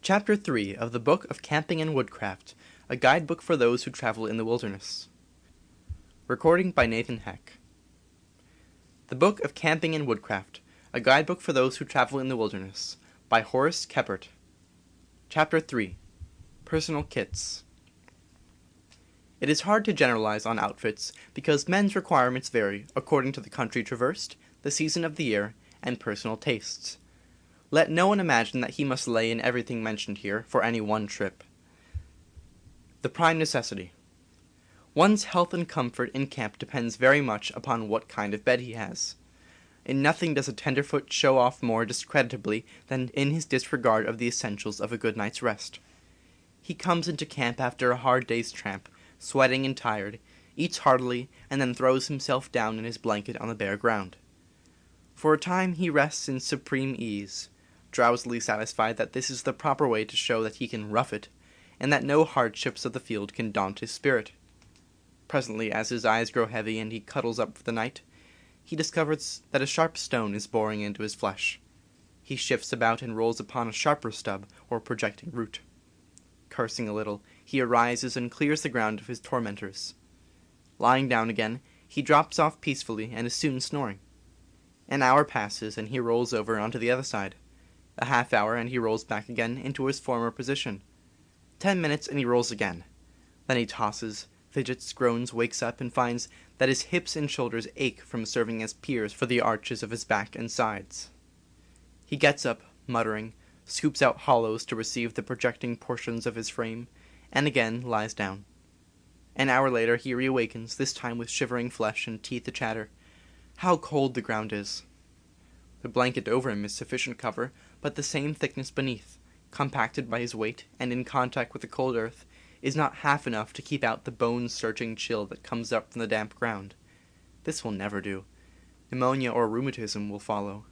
Chapter 3 of the Book of Camping and Woodcraft, a guidebook for those who travel in the wilderness. Recording by Nathan Heck. The Book of Camping and Woodcraft, a guidebook for those who travel in the wilderness, by Horace Kephart. Chapter 3 Personal Kits. It is hard to generalize on outfits because men's requirements vary according to the country traversed, the season of the year, and personal tastes. Let no one imagine that he must lay in everything mentioned here for any one trip. The prime necessity. One's health and comfort in camp depends very much upon what kind of bed he has. In nothing does a tenderfoot show off more discreditably than in his disregard of the essentials of a good night's rest. He comes into camp after a hard day's tramp, sweating and tired, eats heartily, and then throws himself down in his blanket on the bare ground. For a time he rests in supreme ease, drowsily satisfied that this is the proper way to show that he can rough it, and that no hardships of the field can daunt his spirit. Presently, as his eyes grow heavy and he cuddles up for the night, he discovers that a sharp stone is boring into his flesh. He shifts about and rolls upon a sharper stub or projecting root. Cursing a little, he arises and clears the ground of his tormentors. Lying down again, he drops off peacefully and is soon snoring. An hour passes and he rolls over onto the other side. A half hour and he rolls back again into his former position. 10 minutes and he rolls again. Then he tosses, fidgets, groans, wakes up, and finds that his hips and shoulders ache from serving as piers for the arches of his back and sides. He gets up, muttering, scoops out hollows to receive the projecting portions of his frame, and again lies down. An hour later he reawakens, this time with shivering flesh and teeth a-chatter. How cold the ground is! The blanket over him is sufficient cover, but the same thickness beneath, compacted by his weight and in contact with the cold earth, is not half enough to keep out the bone-searching chill that comes up from the damp ground. This will never do. Pneumonia or rheumatism will follow.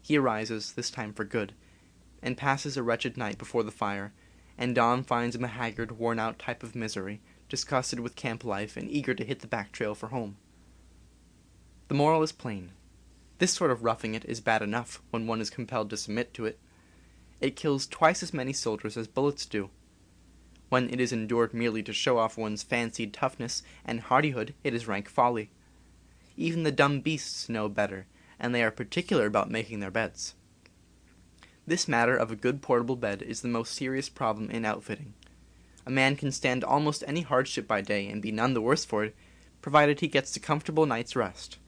He arises, this time for good, and passes a wretched night before the fire, and dawn finds him a haggard, worn-out type of misery, disgusted with camp life and eager to hit the back trail for home. The moral is plain. This sort of roughing it is bad enough when one is compelled to submit to it. It kills twice as many soldiers as bullets do. When it is endured merely to show off one's fancied toughness and hardihood, it is rank folly. Even the dumb beasts know better, and they are particular about making their beds. This matter of a good portable bed is the most serious problem in outfitting. A man can stand almost any hardship by day and be none the worse for it, provided he gets a comfortable night's rest.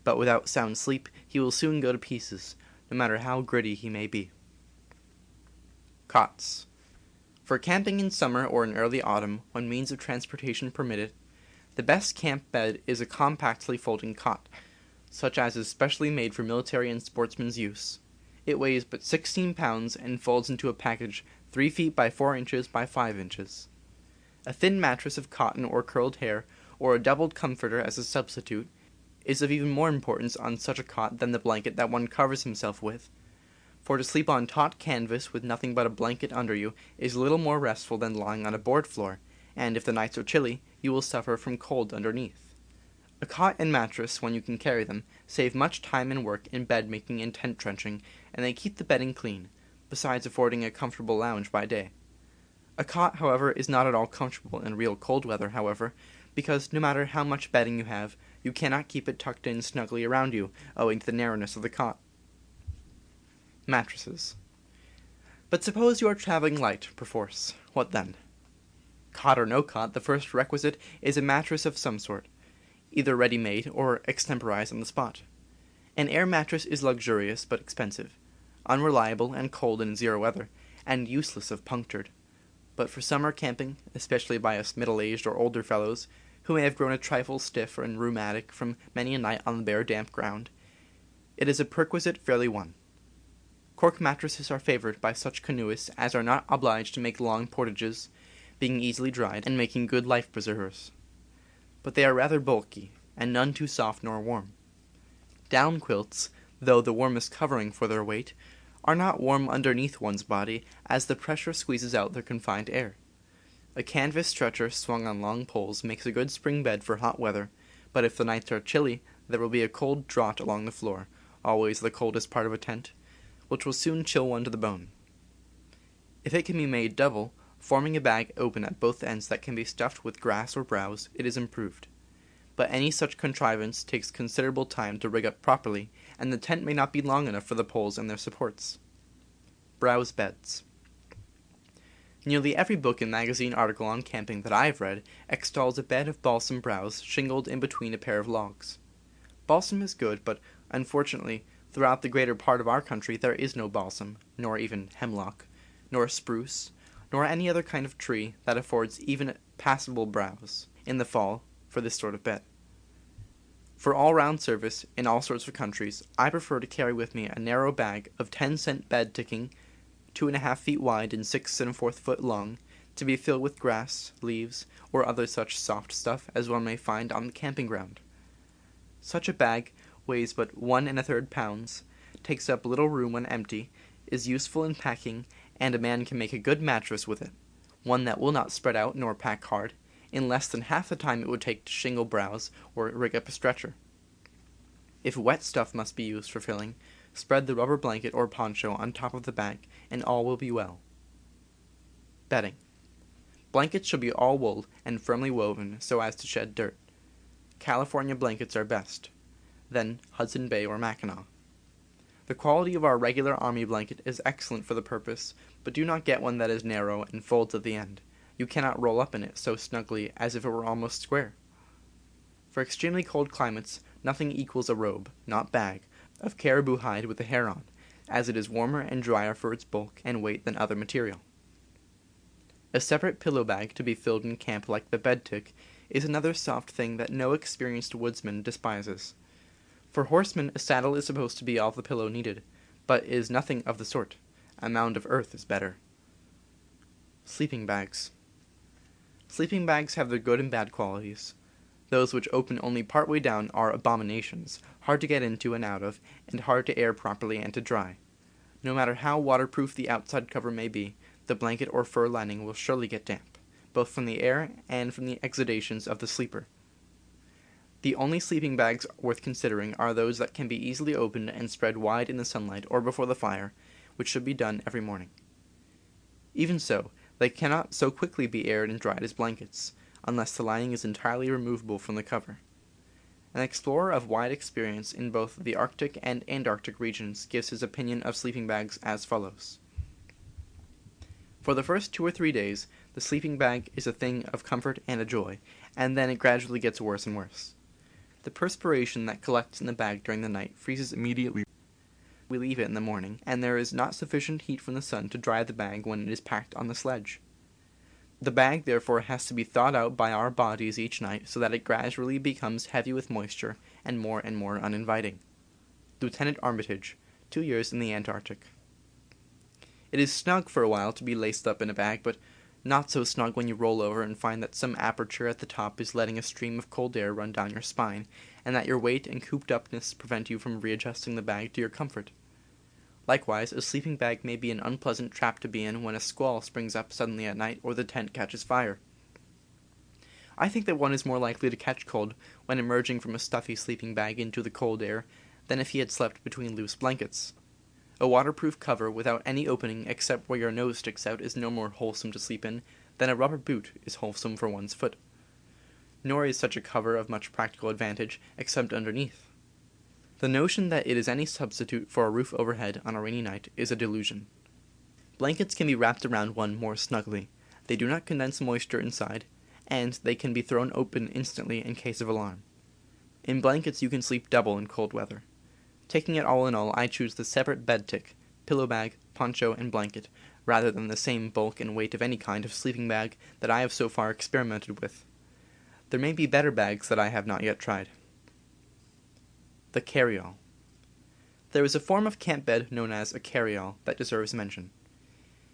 But without sound sleep, he will soon go to pieces, no matter how gritty he may be. Cots. For camping in summer or in early autumn, when means of transportation permit it, the best camp bed is a compactly folding cot, such as is specially made for military and sportsmen's use. It weighs but 16 pounds and folds into a package 3 feet by 4 inches by 5 inches. A thin mattress of cotton or curled hair, or a doubled comforter as a substitute, is of even more importance on such a cot than the blanket that one covers himself with, for to sleep on taut canvas with nothing but a blanket under you is little more restful than lying on a board floor, and if the nights are chilly, you will suffer from cold underneath. A cot and mattress, when you can carry them, save much time and work in bed making and tent trenching, and they keep the bedding clean, besides affording a comfortable lounge by day. A cot, however, is not at all comfortable in real cold weather, however, because no matter how much bedding you have, you cannot keep it tucked in snugly around you, owing to the narrowness of the cot. Mattresses. But suppose you are traveling light, perforce. What then? Cot or no cot, the first requisite is a mattress of some sort, either ready-made or extemporized on the spot. An air mattress is luxurious but expensive, unreliable and cold in zero weather, and useless if punctured. But for summer camping, especially by us middle-aged or older fellows, who may have grown a trifle stiff and rheumatic from many a night on the bare damp ground, it is a perquisite fairly won. Cork mattresses are favored by such canoeists as are not obliged to make long portages, being easily dried and making good life preservers. But they are rather bulky, and none too soft nor warm. Down quilts, though the warmest covering for their weight, are not warm underneath one's body, as the pressure squeezes out their confined air. A canvas stretcher swung on long poles makes a good spring bed for hot weather, but if the nights are chilly, there will be a cold draught along the floor, always the coldest part of a tent, which will soon chill one to the bone. If it can be made double, forming a bag open at both ends that can be stuffed with grass or browse, it is improved. But any such contrivance takes considerable time to rig up properly, and the tent may not be long enough for the poles and their supports. Browse beds. Nearly every book and magazine article on camping that I have read extols a bed of balsam browse shingled in between a pair of logs. Balsam is good, but unfortunately, throughout the greater part of our country there is no balsam, nor even hemlock, nor spruce, nor any other kind of tree that affords even passable browse, in the fall, for this sort of bed. For all-round service, in all sorts of countries, I prefer to carry with me a narrow bag of 10-cent bed ticking, 2.5 feet wide and 6 1/4 foot long, to be filled with grass, leaves, or other such soft stuff as one may find on the camping ground. Such a bag weighs but 1 1/3 pounds, takes up little room when empty, is useful in packing, and a man can make a good mattress with it, one that will not spread out nor pack hard, in less than half the time it would take to shingle browse or rig up a stretcher. If wet stuff must be used for filling, spread the rubber blanket or poncho on top of the bag, and all will be well. Bedding. Blankets should be all wool and firmly woven so as to shed dirt. California blankets are best, then Hudson Bay or Mackinaw. The quality of our regular army blanket is excellent for the purpose, but do not get one that is narrow and folds at the end. You cannot roll up in it so snugly as if it were almost square. For extremely cold climates, nothing equals a robe, not bag, of caribou hide with the hair on, as it is warmer and drier for its bulk and weight than other material. A separate pillow bag to be filled in camp like the bed tick is another soft thing that no experienced woodsman despises. For horsemen a saddle is supposed to be all the pillow needed, but is nothing of the sort. A mound of earth is better. Sleeping bags. Sleeping bags have their good and bad qualities. Those which open only part way down are abominations, hard to get into and out of, and hard to air properly and to dry. No matter how waterproof the outside cover may be, the blanket or fur lining will surely get damp, both from the air and from the exudations of the sleeper. The only sleeping bags worth considering are those that can be easily opened and spread wide in the sunlight or before the fire, which should be done every morning. Even so, they cannot so quickly be aired and dried as blankets, unless the lining is entirely removable from the cover. An explorer of wide experience in both the Arctic and Antarctic regions gives his opinion of sleeping bags as follows. For the first 2 or 3 days, the sleeping bag is a thing of comfort and a joy, and then it gradually gets worse and worse. The perspiration that collects in the bag during the night freezes immediately. We leave it in the morning, and there is not sufficient heat from the sun to dry the bag when it is packed on the sledge. The bag therefore has to be thawed out by our bodies each night so that it gradually becomes heavy with moisture and more uninviting. Lieutenant Armitage, 2 years in the Antarctic. It is snug for a while to be laced up in a bag, but not so snug when you roll over and find that some aperture at the top is letting a stream of cold air run down your spine, and that your weight and cooped-upness prevent you from readjusting the bag to your comfort. Likewise, a sleeping bag may be an unpleasant trap to be in when a squall springs up suddenly at night or the tent catches fire. I think that one is more likely to catch cold when emerging from a stuffy sleeping bag into the cold air than if he had slept between loose blankets. A waterproof cover without any opening except where your nose sticks out is no more wholesome to sleep in than a rubber boot is wholesome for one's foot. Nor is such a cover of much practical advantage except underneath. The notion that it is any substitute for a roof overhead on a rainy night is a delusion. Blankets can be wrapped around one more snugly. They do not condense moisture inside, and they can be thrown open instantly in case of alarm. In blankets you can sleep double in cold weather. Taking it all in all, I choose the separate bed tick, pillow bag, poncho, and blanket, rather than the same bulk and weight of any kind of sleeping bag that I have so far experimented with. There may be better bags that I have not yet tried. The carryall. There is a form of camp bed known as a carryall that deserves mention.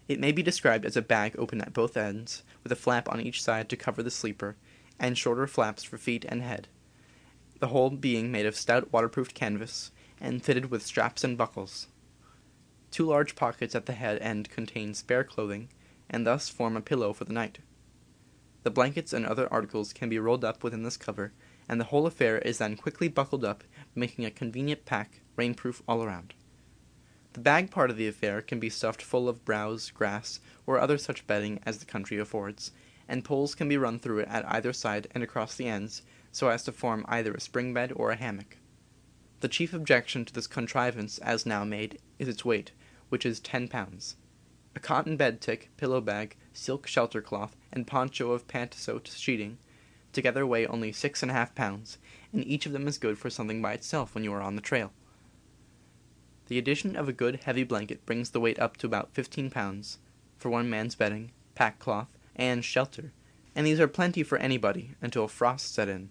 It may be described as a bag open at both ends, with a flap on each side to cover the sleeper, and shorter flaps for feet and head, the whole being made of stout waterproofed canvas, and fitted with straps and buckles. 2 large pockets at the head end contain spare clothing, and thus form a pillow for the night. The blankets and other articles can be rolled up within this cover, and the whole affair is then quickly buckled up, making a convenient pack, rainproof all around. The bag part of the affair can be stuffed full of browse, grass, or other such bedding as the country affords, and poles can be run through it at either side and across the ends, so as to form either a spring bed or a hammock. The chief objection to this contrivance as now made is its weight, which is 10 pounds. A cotton bed tick, pillow bag, silk shelter cloth, and poncho of pantasote sheeting together weigh only 6½ pounds, and each of them is good for something by itself when you are on the trail. The addition of a good heavy blanket brings the weight up to about 15 pounds, for one man's bedding, pack cloth, and shelter, and these are plenty for anybody until frost set in.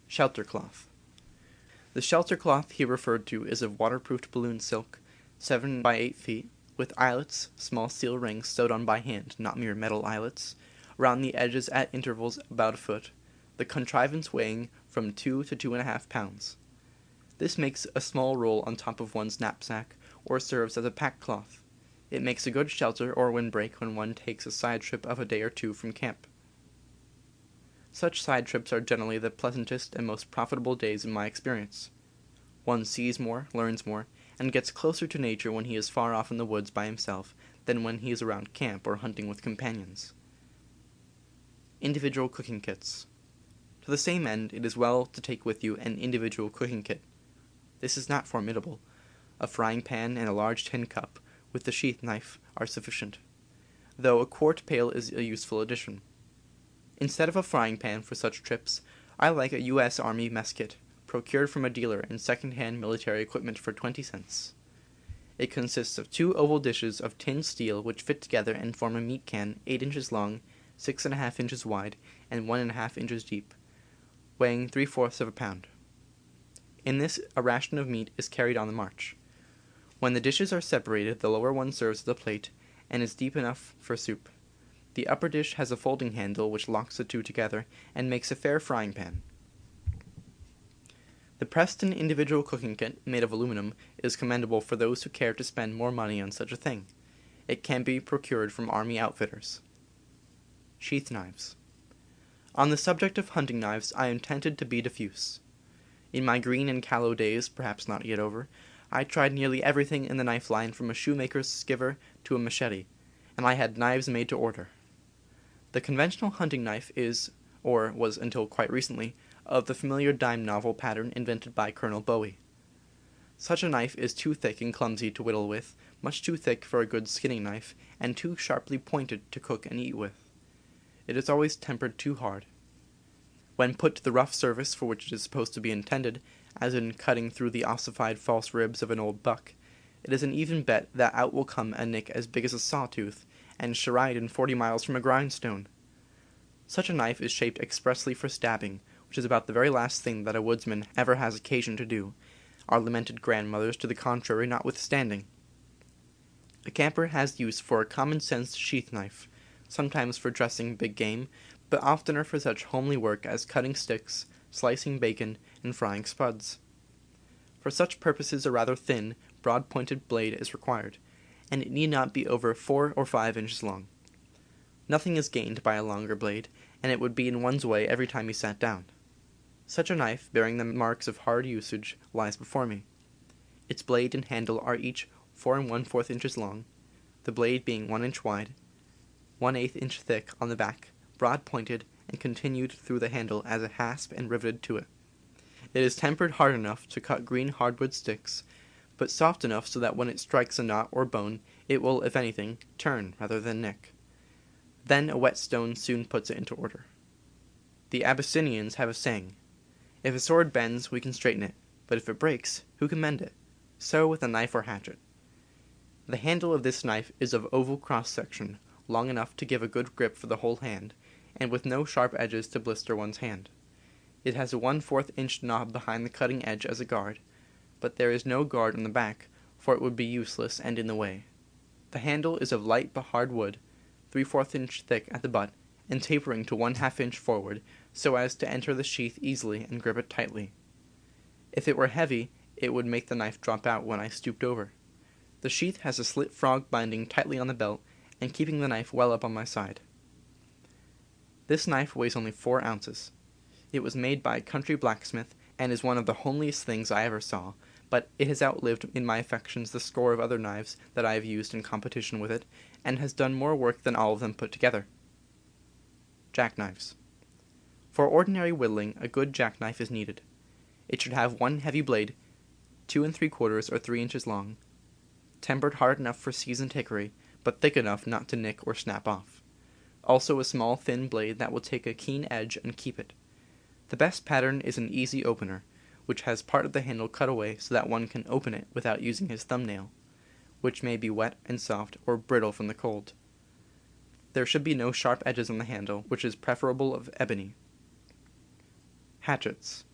Shelter cloth. The shelter cloth here referred to is of waterproofed balloon silk, 7 by 8 feet, with eyelets, small steel rings sewed on by hand, not mere metal eyelets, around the edges at intervals about a foot, the contrivance weighing from 2 to 2½ pounds. This makes a small roll on top of one's knapsack, or serves as a pack cloth. It makes a good shelter or windbreak when one takes a side trip of a day or two from camp. Such side trips are generally the pleasantest and most profitable days in my experience. One sees more, learns more, and gets closer to nature when he is far off in the woods by himself than when he is around camp or hunting with companions. Individual cooking kits. To the same end, it is well to take with you an individual cooking kit. This is not formidable. A frying pan and a large tin cup, with the sheath knife, are sufficient, though a quart pail is a useful addition. Instead of a frying pan for such trips, I like a U.S. Army mess kit, procured from a dealer in second-hand military equipment for 20 cents. It consists of 2 oval dishes of tin steel which fit together and form a meat can 8 inches long, 6½ inches wide, and 1½ inches deep, weighing 3/4 pound. In this a ration of meat is carried on the march. When the dishes are separated, the lower one serves as a plate, and is deep enough for soup. The upper dish has a folding handle which locks the two together, and makes a fair frying pan. The Preston individual cooking kit, made of aluminum, is commendable for those who care to spend more money on such a thing. It can be procured from army outfitters. Sheath knives. On the subject of hunting knives, I am tempted to be diffuse. In my green and callow days, perhaps not yet over, I tried nearly everything in the knife line from a shoemaker's skiver to a machete, and I had knives made to order. The conventional hunting knife is, or was until quite recently, of the familiar dime novel pattern invented by Colonel Bowie. Such a knife is too thick and clumsy to whittle with, much too thick for a good skinning knife, and too sharply pointed to cook and eat with. It is always tempered too hard. When put to the rough service for which it is supposed to be intended, as in cutting through the ossified false ribs of an old buck, it is an even bet that out will come a nick as big as a sawtooth, and Sheridan 40 miles from a grindstone. Such a knife is shaped expressly for stabbing, which is about the very last thing that a woodsman ever has occasion to do, our lamented grandmothers to the contrary notwithstanding. A camper has use for a common-sense sheath knife, sometimes for dressing big game, but oftener for such homely work as cutting sticks, slicing bacon, and frying spuds. For such purposes a rather thin, broad-pointed blade is required, and it need not be over 4 or 5 inches long. Nothing is gained by a longer blade, and it would be in one's way every time he sat down. Such a knife, bearing the marks of hard usage, lies before me. Its blade and handle are each 4 1/4 inches long, the blade being 1 inch wide, 1/8 inch thick on the back, broad-pointed, and continued through the handle as a hasp and riveted to it. It is tempered hard enough to cut green hardwood sticks, but soft enough so that when it strikes a knot or bone, it will, if anything, turn rather than nick. Then a whetstone soon puts it into order. The Abyssinians have a saying, "If a sword bends, we can straighten it, but if it breaks, who can mend it?" So with a knife or hatchet. The handle of this knife is of oval cross-section, long enough to give a good grip for the whole hand, and with no sharp edges to blister one's hand. It has a 1/4 inch knob behind the cutting edge as a guard, but there is no guard on the back, for it would be useless and in the way. The handle is of light but hard wood, 3/4 inch thick at the butt, and tapering to 1/2 inch forward, so as to enter the sheath easily and grip it tightly. If it were heavy, it would make the knife drop out when I stooped over. The sheath has a slit frog binding tightly on the belt, and keeping the knife well up on my side. This knife weighs only 4 ounces. It was made by a country blacksmith, and is one of the homeliest things I ever saw, but it has outlived in my affections the score of other knives that I have used in competition with it, and has done more work than all of them put together. Jackknives. For ordinary whittling, a good jackknife is needed. It should have one heavy blade, 2 3/4 or 3 inches long, tempered hard enough for seasoned hickory, but thick enough not to nick or snap off. Also a small thin blade that will take a keen edge and keep it. The best pattern is an easy opener, which has part of the handle cut away so that one can open it without using his thumbnail, which may be wet and soft or brittle from the cold. There should be no sharp edges on the handle, which is preferable of ebony. Hatchets.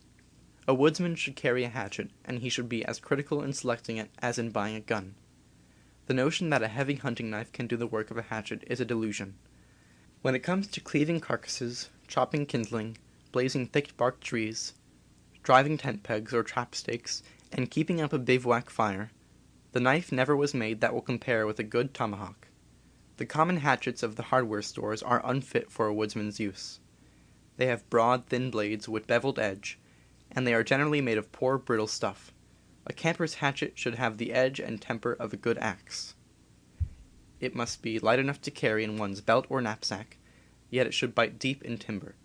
A woodsman should carry a hatchet, and he should be as critical in selecting it as in buying a gun. The notion that a heavy hunting knife can do the work of a hatchet is a delusion. When it comes to cleaving carcasses, chopping kindling, blazing thick-barked trees, driving tent pegs or trap stakes, and keeping up a bivouac fire, the knife never was made that will compare with a good tomahawk. The common hatchets of the hardware stores are unfit for a woodsman's use. They have broad, thin blades with beveled edge, and they are generally made of poor, brittle stuff. A camper's hatchet should have the edge and temper of a good axe. It must be light enough to carry in one's belt or knapsack, yet it should bite deep in timber.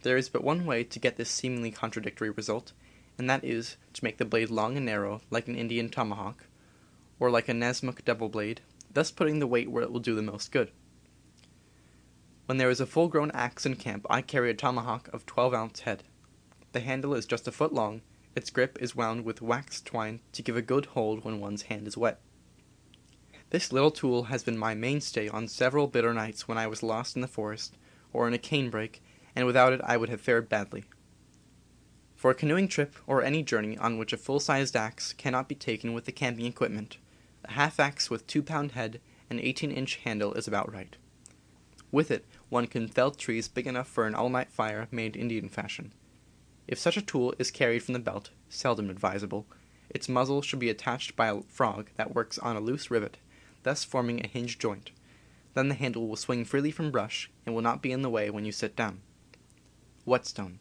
There is but one way to get this seemingly contradictory result, and that is to make the blade long and narrow like an Indian tomahawk, or like a Nessmuk double blade, thus putting the weight where it will do the most good. When there is a full-grown axe in camp, I carry a tomahawk of 12-ounce head. The handle is just a foot long, its grip is wound with waxed twine to give a good hold when one's hand is wet. This little tool has been my mainstay on several bitter nights when I was lost in the forest, or in a canebrake, and without it I would have fared badly. For a canoeing trip, or any journey on which a full-sized axe cannot be taken with the camping equipment, a half-axe with 2-pound head and 18-inch handle is about right. With it, one can fell trees big enough for an all-night fire made Indian fashion. If such a tool is carried from the belt, seldom advisable, its muzzle should be attached by a frog that works on a loose rivet, thus forming a hinged joint. Then the handle will swing freely from brush and will not be in the way when you sit down. Whetstone.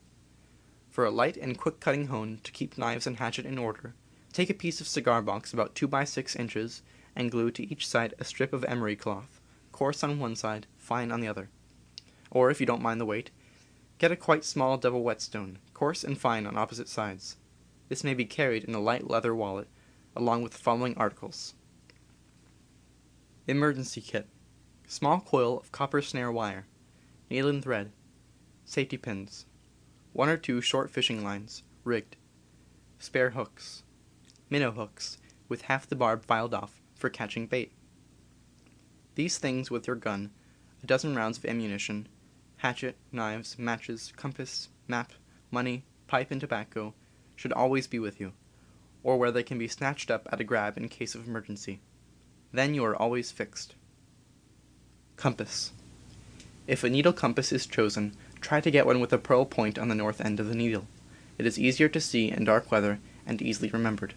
For a light and quick-cutting hone to keep knives and hatchet in order, take a piece of cigar box about 2 by 6 inches and glue to each side a strip of emery cloth, coarse on one side, fine on the other. Or, if you don't mind the weight, get a quite small double whetstone, coarse and fine on opposite sides. This may be carried in a light leather wallet, along with the following articles. Emergency kit. Small coil of copper snare wire, needle and thread, safety pins, 1 or 2 short fishing lines, rigged, spare hooks, minnow hooks, with half the barb filed off, for catching bait. These things with your gun, a dozen rounds of ammunition, hatchet, knives, matches, compass, map, money, pipe and tobacco, should always be with you, or where they can be snatched up at a grab in case of emergency. Then you are always fixed. Compass. If a needle compass is chosen, try to get one with a pearl point on the north end of the needle. It is easier to see in dark weather and easily remembered.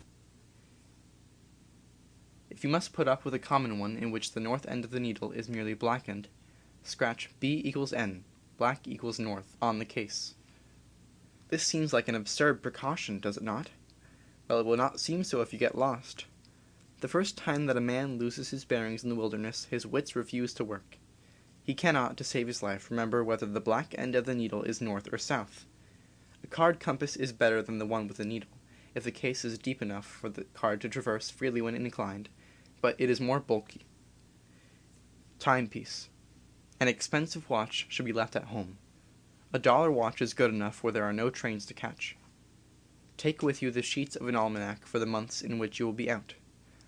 If you must put up with a common one in which the north end of the needle is merely blackened, scratch B = N, black = north, on the case. This seems like an absurd precaution, does it not? Well, it will not seem so if you get lost. The first time that a man loses his bearings in the wilderness, his wits refuse to work. He cannot, to save his life, remember whether the black end of the needle is north or south. A card compass is better than the one with a needle, if the case is deep enough for the card to traverse freely when inclined, but it is more bulky. Timepiece. An expensive watch should be left at home. A $1 watch is good enough where there are no trains to catch. Take with you the sheets of an almanac for the months in which you will be out.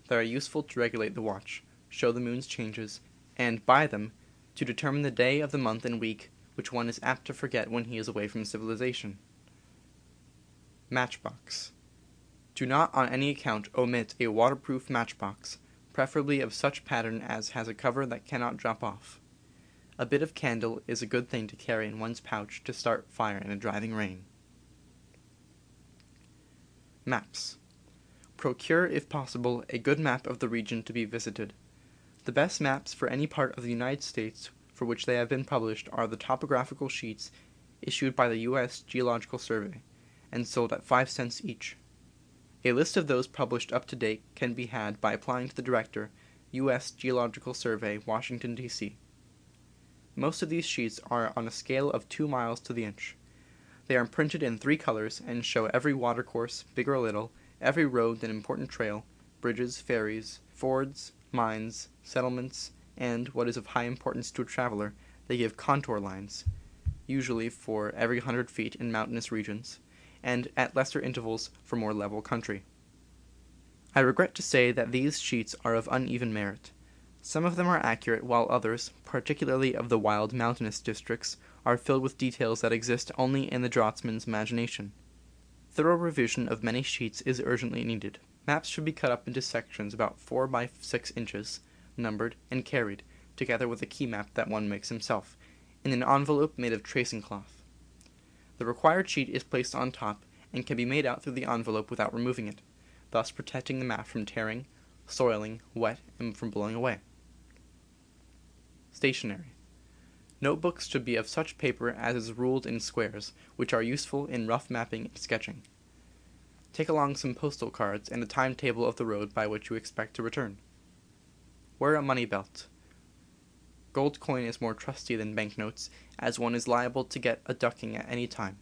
They are useful to regulate the watch, show the moon's changes, and, by them, to determine the day of the month and week which one is apt to forget when he is away from civilization. Matchbox. Do not on any account omit a waterproof matchbox, preferably of such pattern as has a cover that cannot drop off. A bit of candle is a good thing to carry in one's pouch to start fire in a driving rain. Maps. Procure, if possible, a good map of the region to be visited. The best maps for any part of the United States for which they have been published are the topographical sheets issued by the U.S. Geological Survey, and sold at 5 cents each. A list of those published up to date can be had by applying to the Director, U.S. Geological Survey, Washington, D.C. Most of these sheets are on a scale of 2 miles to the inch. They are printed in 3 colors and show every watercourse, big or little, every road and important trail, bridges, ferries, fords, mines, settlements, and, what is of high importance to a traveler, they give contour lines, usually for every 100 feet in mountainous regions, and at lesser intervals for more level country. I regret to say that these sheets are of uneven merit. Some of them are accurate, while others, particularly of the wild mountainous districts, are filled with details that exist only in the draughtsman's imagination. Thorough revision of many sheets is urgently needed. Maps should be cut up into sections about 4 by 6 inches, numbered, and carried, together with a key map that one makes himself, in an envelope made of tracing cloth. The required sheet is placed on top and can be made out through the envelope without removing it, thus protecting the map from tearing, soiling, wet, and from blowing away. Stationery. Notebooks should be of such paper as is ruled in squares, which are useful in rough mapping and sketching. Take along some postal cards and a timetable of the road by which you expect to return. Wear a money belt. Gold coin is more trusty than banknotes, as one is liable to get a ducking at any time.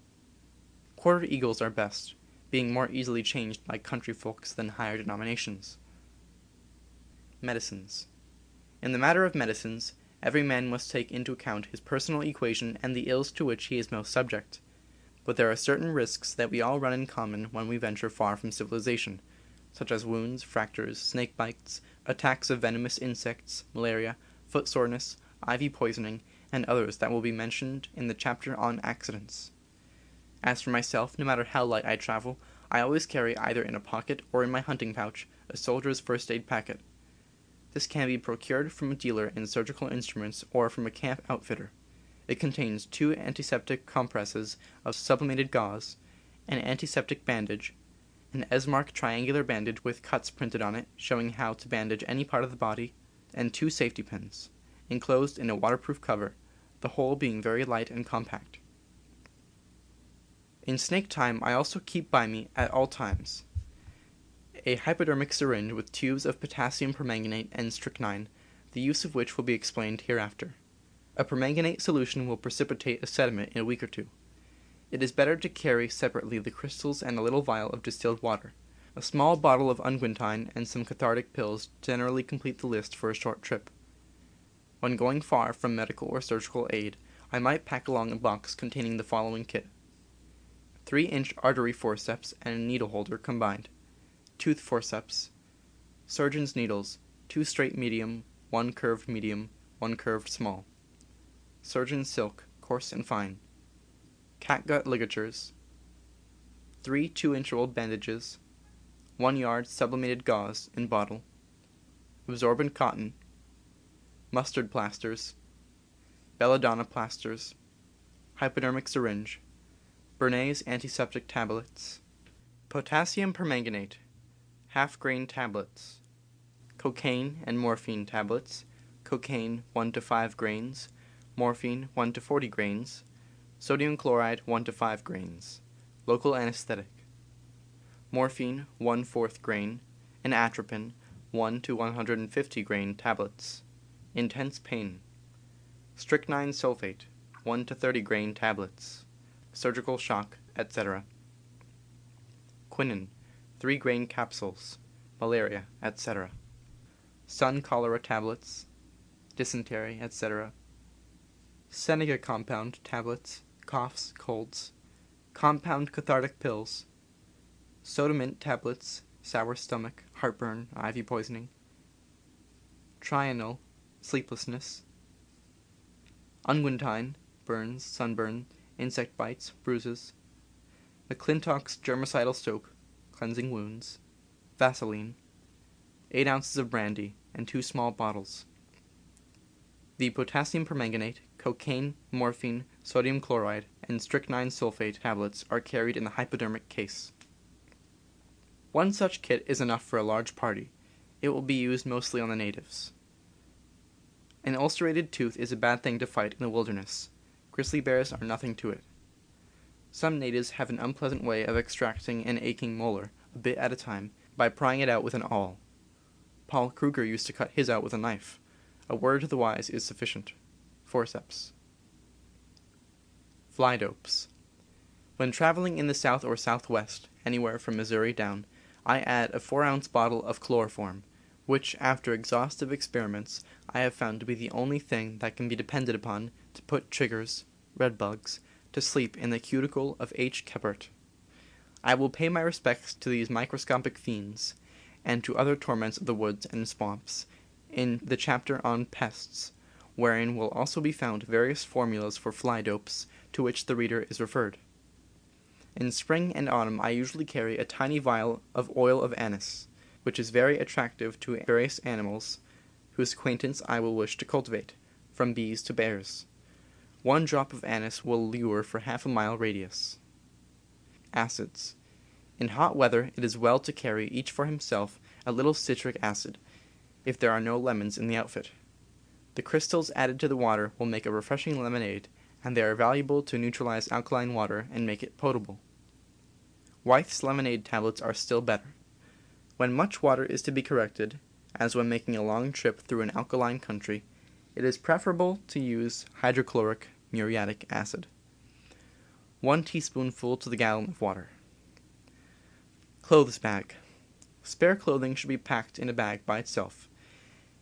Quarter eagles are best, being more easily changed by country folks than higher denominations. Medicines. In the matter of medicines, every man must take into account his personal equation and the ills to which he is most subject. But there are certain risks that we all run in common when we venture far from civilization, such as wounds, fractures, snake bites, attacks of venomous insects, malaria, foot soreness, ivy poisoning, and others that will be mentioned in the chapter on accidents. As for myself, no matter how light I travel, I always carry either in a pocket or in my hunting pouch a soldier's first aid packet. This can be procured from a dealer in surgical instruments or from a camp outfitter. It contains 2 antiseptic compresses of sublimated gauze, an antiseptic bandage, an Esmark triangular bandage with cuts printed on it showing how to bandage any part of the body, and 2 safety pins, enclosed in a waterproof cover, the whole being very light and compact. In snake time I also keep by me at all times a hypodermic syringe with tubes of potassium permanganate and strychnine, the use of which will be explained hereafter. A permanganate solution will precipitate a sediment in a week or 2. It is better to carry separately the crystals and a little vial of distilled water. A small bottle of unguentine and some cathartic pills generally complete the list for a short trip. When going far from medical or surgical aid, I might pack along a box containing the following kit: 3-inch artery forceps and a needle holder combined, tooth forceps, surgeon's needles, 2 straight medium, 1 curved medium, 1 curved small, surgeon's silk, coarse and fine, catgut ligatures, 3 2-inch rolled bandages, 1 yard sublimated gauze in bottle, absorbent cotton, mustard plasters, belladonna plasters, hypodermic syringe, Bernays antiseptic tablets, potassium permanganate, half-grain tablets, cocaine and morphine tablets, cocaine 1 to 5 grains, morphine 1 to 40 grains, sodium chloride 1 to 5 grains, local anesthetic, morphine 1/4 grain, and atropine 1 to 150 grain tablets, intense pain, strychnine sulfate 1 to 30 grain tablets, surgical shock, etc., quinine 3 grain capsules, malaria, etc., sun cholera tablets, dysentery, etc., Seneca compound tablets, coughs, colds, compound cathartic pills, soda mint tablets, sour stomach, heartburn, ivy poisoning, Trianol, sleeplessness, unguentine, burns, sunburn, insect bites, bruises, McClintock's germicidal soap, cleansing wounds, Vaseline, 8 ounces of brandy, and 2 small bottles. The potassium permanganate, cocaine, morphine, sodium chloride, and strychnine sulfate tablets are carried in the hypodermic case. One such kit is enough for a large party. It will be used mostly on the natives. An ulcerated tooth is a bad thing to fight in the wilderness. Grizzly bears are nothing to it. Some natives have an unpleasant way of extracting an aching molar, a bit at a time, by prying it out with an awl. Paul Kruger used to cut his out with a knife. A word to the wise is sufficient. Forceps. Fly dopes. When traveling in the south or southwest, anywhere from Missouri down, I add a 4-ounce bottle of chloroform, which, after exhaustive experiments, I have found to be the only thing that can be depended upon to put chiggers, redbugs, to sleep in the cuticle of H. Kephart. I will pay my respects to these microscopic fiends, and to other torments of the woods and swamps, in the chapter on pests, wherein will also be found various formulas for fly dopes, to which the reader is referred. In spring and autumn I usually carry a tiny vial of oil of anise, which is very attractive to various animals whose acquaintance I will wish to cultivate, from bees to bears. 1 drop of anise will lure for half a mile radius. Acids. In hot weather it is well to carry, each for himself, a little citric acid, if there are no lemons in the outfit. The crystals added to the water will make a refreshing lemonade, and they are valuable to neutralize alkaline water and make it potable. Wyeth's lemonade tablets are still better. When much water is to be corrected, as when making a long trip through an alkaline country, it is preferable to use hydrochloric muriatic acid. 1 teaspoonful to the gallon of water. Clothes bag. Spare clothing should be packed in a bag by itself.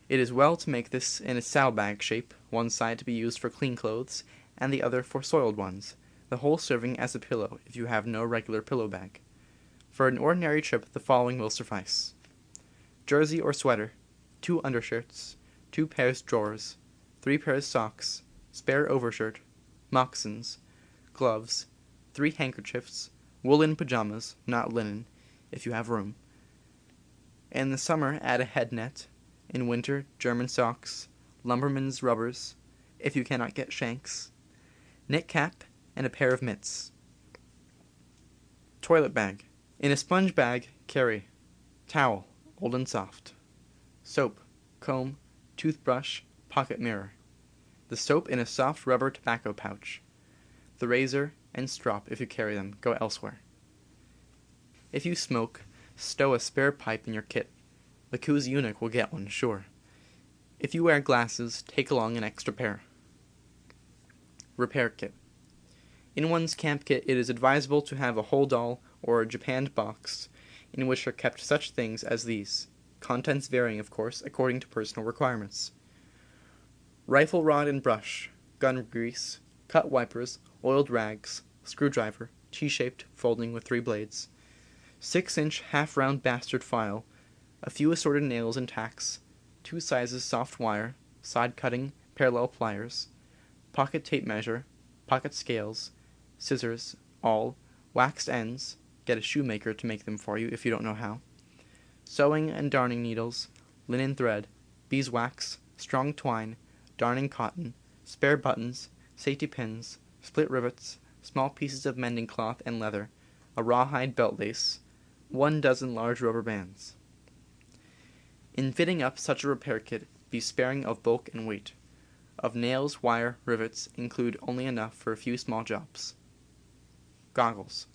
It is well to make this in a saddlebag shape, one side to be used for clean clothes, and the other for soiled ones, the whole serving as a pillow if you have no regular pillow bag. For an ordinary trip the following will suffice: jersey or sweater, 2 undershirts, 2 pairs drawers, 3 pairs socks, spare overshirt, moccasins, gloves, 3 handkerchiefs, woolen pajamas, not linen, if you have room. In the summer add a head net, in winter German socks, lumberman's rubbers, if you cannot get shanks, knit cap, and a pair of mitts. Toilet bag. In a sponge bag carry towel, old and soft, soap, comb, toothbrush, pocket mirror, the soap in a soft rubber tobacco pouch, the razor and strop, if you carry them, go elsewhere. If you smoke, stow a spare pipe in your kit. The Coos eunuch will get one, sure. If you wear glasses, take along an extra pair. Repair kit. In one's camp kit it is advisable to have a hold all or a japanned box in which are kept such things as these, contents varying, of course, according to personal requirements: rifle rod and brush, gun grease, cut wipers, oiled rags, screwdriver, T-shaped, folding with 3 blades, 6-inch half-round bastard file, a few assorted nails and tacks, 2 sizes soft wire, side cutting, parallel pliers, pocket tape measure, pocket scales, scissors, awl, waxed ends, get a shoemaker to make them for you if you don't know how, sewing and darning needles, linen thread, beeswax, strong twine, darning cotton, spare buttons, safety pins, split rivets, small pieces of mending cloth and leather, a rawhide belt lace, 1 dozen large rubber bands. In fitting up such a repair kit, be sparing of bulk and weight. Of nails, wire, rivets, include only enough for a few small jobs. Goggles.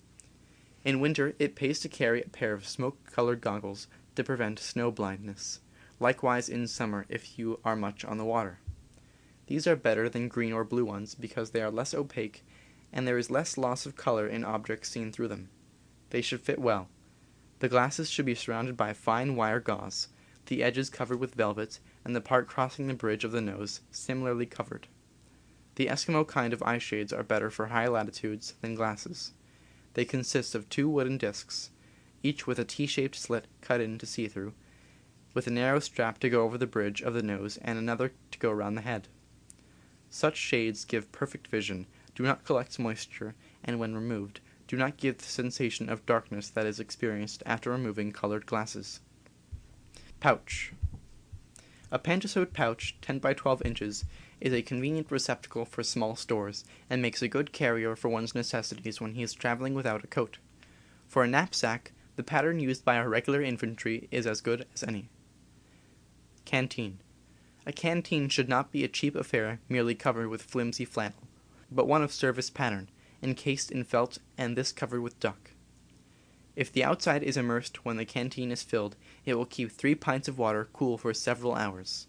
In winter, it pays to carry a pair of smoke-colored goggles to prevent snow blindness, likewise in summer if you are much on the water. These are better than green or blue ones because they are less opaque and there is less loss of color in objects seen through them. They should fit well. The glasses should be surrounded by fine wire gauze, the edges covered with velvet, and the part crossing the bridge of the nose similarly covered. The Eskimo kind of eye shades are better for high latitudes than glasses. They consist of 2 wooden discs, each with a T-shaped slit cut in to see through, with a narrow strap to go over the bridge of the nose and another to go around the head. Such shades give perfect vision, do not collect moisture, and when removed, do not give the sensation of darkness that is experienced after removing colored glasses. Pouch. A pantasote pouch, 10 by 12 inches, is a convenient receptacle for small stores, and makes a good carrier for one's necessities when he is traveling without a coat. For a knapsack, the pattern used by our regular infantry is as good as any. Canteen. A canteen should not be a cheap affair merely covered with flimsy flannel, but one of service pattern, encased in felt and this covered with duck. If the outside is immersed when the canteen is filled, it will keep 3 pints of water cool for several hours.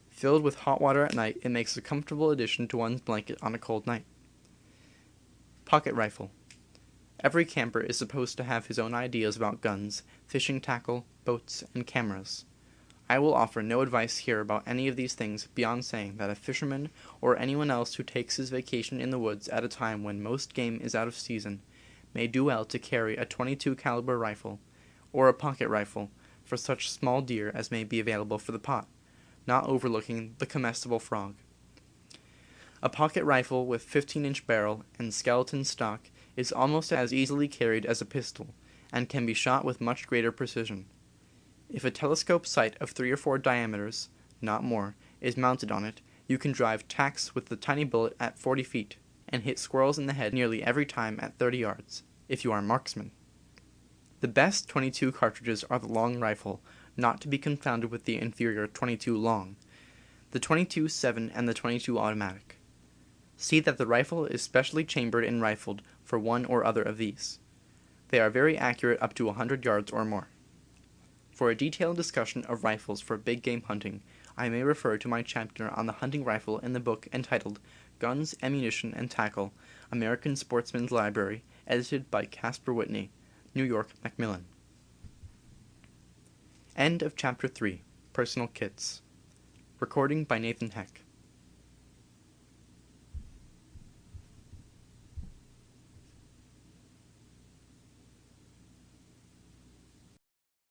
Filled with hot water at night, it makes a comfortable addition to one's blanket on a cold night. Pocket rifle. Every camper is supposed to have his own ideas about guns, fishing tackle, boats, and cameras. I will offer no advice here about any of these things beyond saying that a fisherman or anyone else who takes his vacation in the woods at a time when most game is out of season may do well to carry a .22 caliber rifle or a pocket rifle for such small deer as may be available for the pot, not overlooking the comestible frog. A pocket rifle with 15-inch barrel and skeleton stock is almost as easily carried as a pistol, and can be shot with much greater precision. If a telescope sight of 3 or 4 diameters, not more, is mounted on it, you can drive tacks with the tiny bullet at 40 feet, and hit squirrels in the head nearly every time at 30 yards, if you are a marksman. The best .22 cartridges are the long rifle, not to be confounded with the inferior .22 long, the .22-7 and the .22 automatic. See that the rifle is specially chambered and rifled for one or other of these. They are very accurate up to 100 yards or more. For a detailed discussion of rifles for big game hunting, I may refer to my chapter on the hunting rifle in the book entitled Guns, Ammunition, and Tackle, American Sportsman's Library, edited by Caspar Whitney, New York, Macmillan. End of Chapter 3. Personal Kits. Recording by Nathan Heck.